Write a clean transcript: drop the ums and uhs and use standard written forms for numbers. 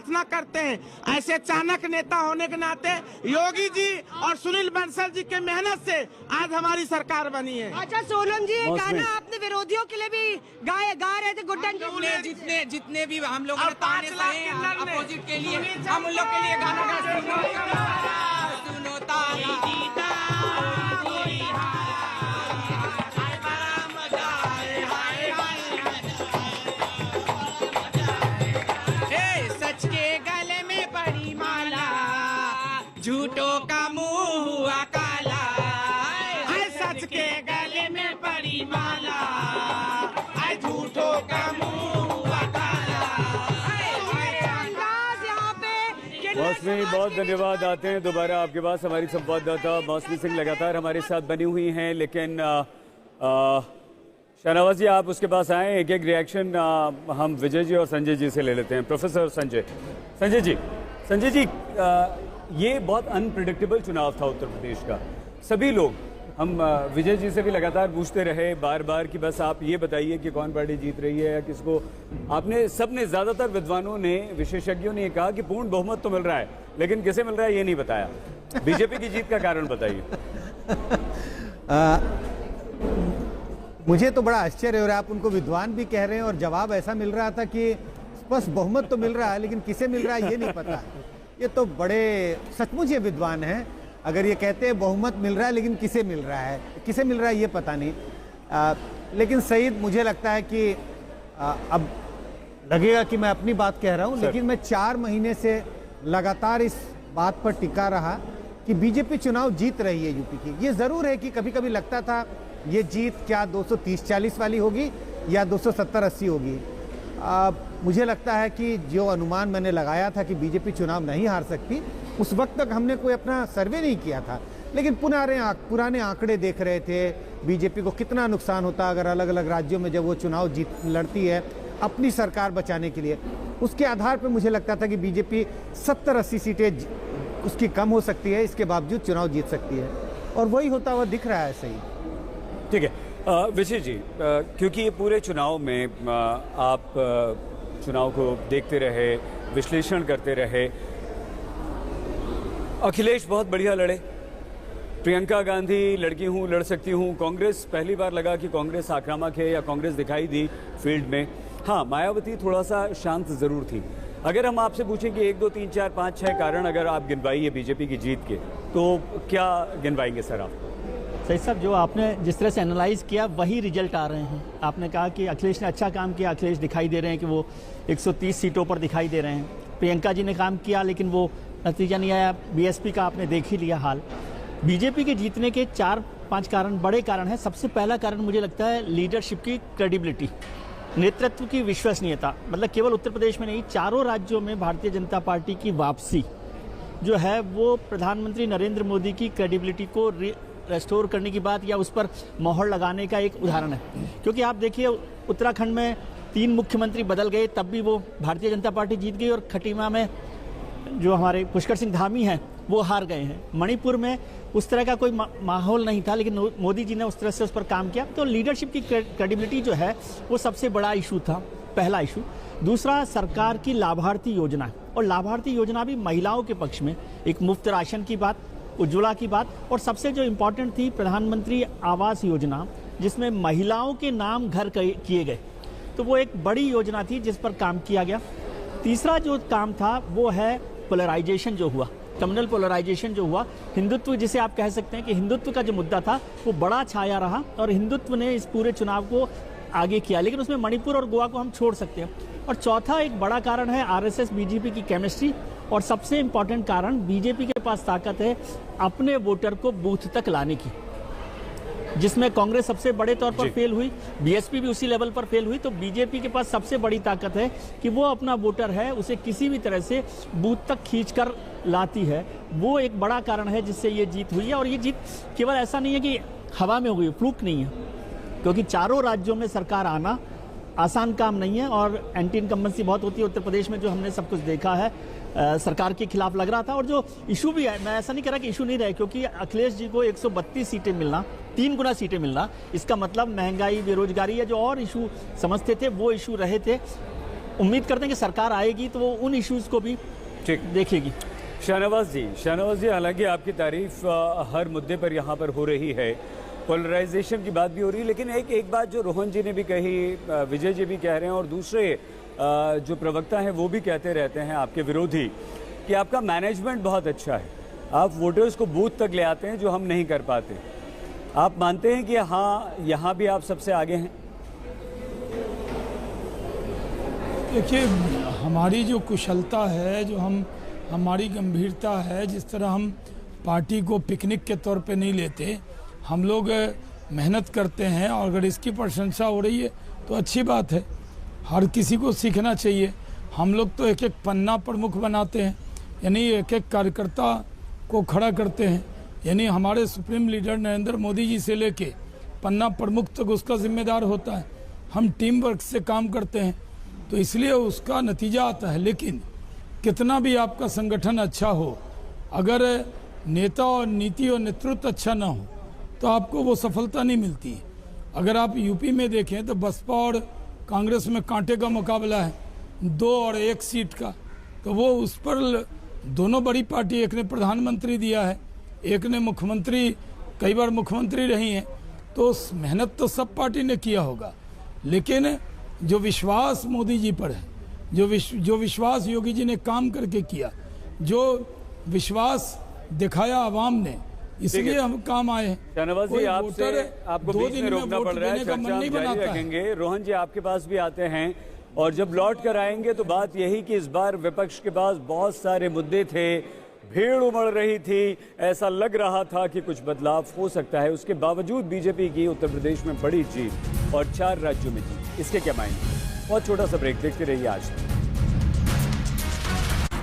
प्रार्थना करते हैं। ऐसे चाणक्य नेता होने के नाते योगी जी और सुनील बंसल जी के मेहनत से आज हमारी सरकार बनी है। अच्छा सोनम जी, ये गाना आपने विरोधियों के लिए भी गा रहे थे गुड्डन जी? जितने भी हम लोग अपोजिट के लिए, हम उन लोग के लिए गाना गाते सुनो तारा जीता सच के गले में पड़ी माला, झूठों का मुंह हुआ काला। सच के गले में पड़ी माला, झूठों का मुंह हुआ काला। मौसमी, बहुत धन्यवाद। आते हैं दोबारा आपके पास। हमारी संवाददाता मौसमी सिंह लगातार हमारे साथ बनी हुई हैं, लेकिन शाहनवाज जी आप उसके पास आए। एक एक रिएक्शन हम विजय जी और संजय जी से ले लेते हैं। प्रोफेसर संजय जी, ये बहुत अनप्रिडिक्टेबल चुनाव था उत्तर प्रदेश का। सभी लोग, हम विजय जी से भी लगातार पूछते रहे बार बार कि बस आप ये बताइए कि कौन पार्टी जीत रही है या किसको। आपने, सबने, ज़्यादातर विद्वानों ने, विशेषज्ञों ने कहा कि पूर्ण बहुमत तो मिल रहा है, लेकिन किसे मिल रहा है ये नहीं बताया। बीजेपी की जीत का कारण बताइए। मुझे तो बड़ा आश्चर्य हो रहा है, आप उनको विद्वान भी कह रहे हैं और जवाब ऐसा मिल रहा था कि बस बहुमत तो मिल रहा है लेकिन किसे मिल रहा है ये नहीं पता। ये तो बड़े सचमुच ये विद्वान हैं अगर ये कहते हैं बहुमत मिल रहा है लेकिन किसे मिल रहा है ये पता नहीं। लेकिन सईद, मुझे लगता है कि अब लगेगा कि मैं अपनी बात कह रहा हूँ, लेकिन मैं 4 महीने से लगातार इस बात पर टिका रहा कि बीजेपी चुनाव जीत रही है यूपी की। ये ज़रूर है कि कभी कभी लगता था ये जीत क्या 230-40 वाली होगी या 270-80 होगी। मुझे लगता है कि जो अनुमान मैंने लगाया था कि बीजेपी चुनाव नहीं हार सकती, उस वक्त तक हमने कोई अपना सर्वे नहीं किया था, लेकिन पुराने आंकड़े देख रहे थे बीजेपी को कितना नुकसान होता अगर अलग अलग राज्यों में जब वो चुनाव लड़ती है अपनी सरकार बचाने के लिए। उसके आधार पर मुझे लगता था कि बीजेपी 70-80 सीटें उसकी कम हो सकती है, इसके बावजूद चुनाव जीत सकती है, और वही होता हुआ दिख रहा है। सही, ठीक है। विजय जी, क्योंकि ये पूरे चुनाव में आप चुनाव को देखते रहे, विश्लेषण करते रहे, अखिलेश बहुत बढ़िया लड़े, प्रियंका गांधी लड़की हूँ, लड़ सकती हूँ, कांग्रेस पहली बार लगा कि कांग्रेस आक्रामक है या कांग्रेस दिखाई दी फील्ड में। हाँ, मायावती थोड़ा सा शांत ज़रूर थी। अगर हम आपसे पूछें कि 1, 2, 3, 4, 5, 6 कारण अगर आप गिनवाइए बीजेपी की जीत के, तो क्या गिनवाएंगे सर आप? सही साहब, जो आपने जिस तरह से एनालाइज किया वही रिजल्ट आ रहे हैं। आपने कहा कि अखिलेश ने अच्छा काम किया, अखिलेश दिखाई दे रहे हैं कि वो 130 सीटों पर दिखाई दे रहे हैं। प्रियंका जी ने काम किया लेकिन वो नतीजा नहीं आया। बीएसपी का आपने देख ही लिया हाल। बीजेपी के जीतने के 4-5 कारण, बड़े कारण हैं। सबसे पहला कारण मुझे लगता है लीडरशिप की क्रेडिबिलिटी, नेतृत्व की विश्वसनीयता। मतलब केवल उत्तर प्रदेश में नहीं, चारों राज्यों में भारतीय जनता पार्टी की वापसी जो है वो प्रधानमंत्री नरेंद्र मोदी की क्रेडिबिलिटी को रेस्टोर करने की बात या उस पर मोहर लगाने का एक उदाहरण है। क्योंकि आप देखिए, उत्तराखंड में 3 मुख्यमंत्री बदल गए तब भी वो भारतीय जनता पार्टी जीत गई, और खटीमा में जो हमारे पुष्कर सिंह धामी हैं वो हार गए हैं। मणिपुर में उस तरह का कोई माहौल नहीं था, लेकिन मोदी जी ने उस तरह से उस पर काम किया। तो लीडरशिप की क्रेडिबिलिटी जो है वो सबसे बड़ा इशू था, पहला इशू। दूसरा, सरकार की लाभार्थी योजना, और लाभार्थी योजना भी महिलाओं के पक्ष में, एक मुफ्त राशन की बात, उज्ज्वला की बात, और सबसे जो इम्पोर्टेंट थी प्रधानमंत्री आवास योजना, जिसमें महिलाओं के नाम घर किए गए। तो वो एक बड़ी योजना थी जिस पर काम किया गया। तीसरा जो काम था वो है पोलराइजेशन जो हुआ, कम्युनल पोलराइजेशन जो हुआ, हिंदुत्व जिसे आप कह सकते हैं कि हिंदुत्व का जो मुद्दा था वो बड़ा छाया रहा, और हिंदुत्व ने इस पूरे चुनाव को आगे किया। लेकिन उसमें मणिपुर और गोवा को हम छोड़ सकते हैं। और चौथा एक बड़ा कारण है आरएसएस बीजेपी की केमिस्ट्री, और सबसे इम्पॉर्टेंट कारण बीजेपी के पास ताकत है अपने वोटर को बूथ तक लाने की, जिसमें कांग्रेस सबसे बड़े तौर पर फेल हुई, बीएसपी भी उसी लेवल पर फेल हुई। तो बीजेपी के पास सबसे बड़ी ताकत है कि वो अपना वोटर है उसे किसी भी तरह से बूथ तक खींचकर लाती है। वो एक बड़ा कारण है जिससे ये जीत हुई है। और ये जीत केवल ऐसा नहीं है कि हवा में हो गई, फ्लूक नहीं है, क्योंकि चारों राज्यों में सरकार आना आसान काम नहीं है, और एंटी इनकम्बेंसी बहुत होती है। उत्तर प्रदेश में जो हमने सब कुछ देखा है, सरकार के खिलाफ लग रहा था। और जो इशू भी है, मैं ऐसा नहीं कह रहा कि इशू नहीं रहे, क्योंकि अखिलेश जी को 132 सीटें मिलना, 3 गुना सीटें मिलना, इसका मतलब महंगाई, बेरोजगारी या जो और इशू समझते थे वो इशू रहे थे। उम्मीद करते हैं कि सरकार आएगी तो वो उन इश्यूज़ को भी ठीक देखेगी। शाहनवाज जी, हालांकि आपकी तारीफ हर मुद्दे पर यहाँ पर हो रही है, पोलराइजेशन की बात भी हो रही है, लेकिन एक बात जो रोहन जी ने भी कही, विजय जी भी कह रहे हैं और दूसरे जो प्रवक्ता हैं वो भी कहते रहते हैं आपके विरोधी, कि आपका मैनेजमेंट बहुत अच्छा है, आप वोटर्स को बूथ तक ले आते हैं जो हम नहीं कर पाते। आप मानते हैं कि हाँ यहाँ भी आप सबसे आगे हैं? देखिए, हमारी जो कुशलता है, जो हमारी गंभीरता है, जिस तरह हम पार्टी को पिकनिक के तौर पे नहीं लेते, हम लोग मेहनत करते हैं, और अगर इसकी प्रशंसा हो रही है तो अच्छी बात है, हर किसी को सीखना चाहिए। हम लोग तो एक एक पन्ना प्रमुख बनाते हैं, यानी एक एक कार्यकर्ता को खड़ा करते हैं, यानी हमारे सुप्रीम लीडर नरेंद्र मोदी जी से लेके पन्ना प्रमुख तक उसका जिम्मेदार होता है। हम टीम वर्क से काम करते हैं, तो इसलिए उसका नतीजा आता है। लेकिन कितना भी आपका संगठन अच्छा हो, अगर नेता और नीति और नेतृत्व अच्छा ना हो तो आपको वो सफलता नहीं मिलती। अगर आप यूपी में देखें तो बसपा और कांग्रेस में कांटे का मुकाबला है, 2 और 1 सीट का, तो वो उस पर दोनों बड़ी पार्टी, एक ने प्रधानमंत्री दिया है, एक ने मुख्यमंत्री, कई बार मुख्यमंत्री रही हैं, तो मेहनत तो सब पार्टी ने किया होगा। लेकिन जो विश्वास मोदी जी पर है, जो विश्वास योगी जी ने काम करके किया, जो विश्वास दिखाया आवाम ने, इसलिए हम काम आए हैं। शाहनवाज जी, आपको बीच में रोकना पड़ रहा है, चर्चा हम जारी रखेंगे। रोहन जी आपके पास भी आते हैं, और जब लौट कर आएंगे तो बात यही कि इस बार विपक्ष के पास बहुत सारे मुद्दे थे, भीड़ उमड़ रही थी, ऐसा लग रहा था कि कुछ बदलाव हो सकता है। उसके बावजूद बीजेपी की उत्तर प्रदेश में बड़ी जीत और 4 राज्यों में जीत, इसके क्या मायने? बहुत छोटा सा ब्रेक, देखते रहिए आज।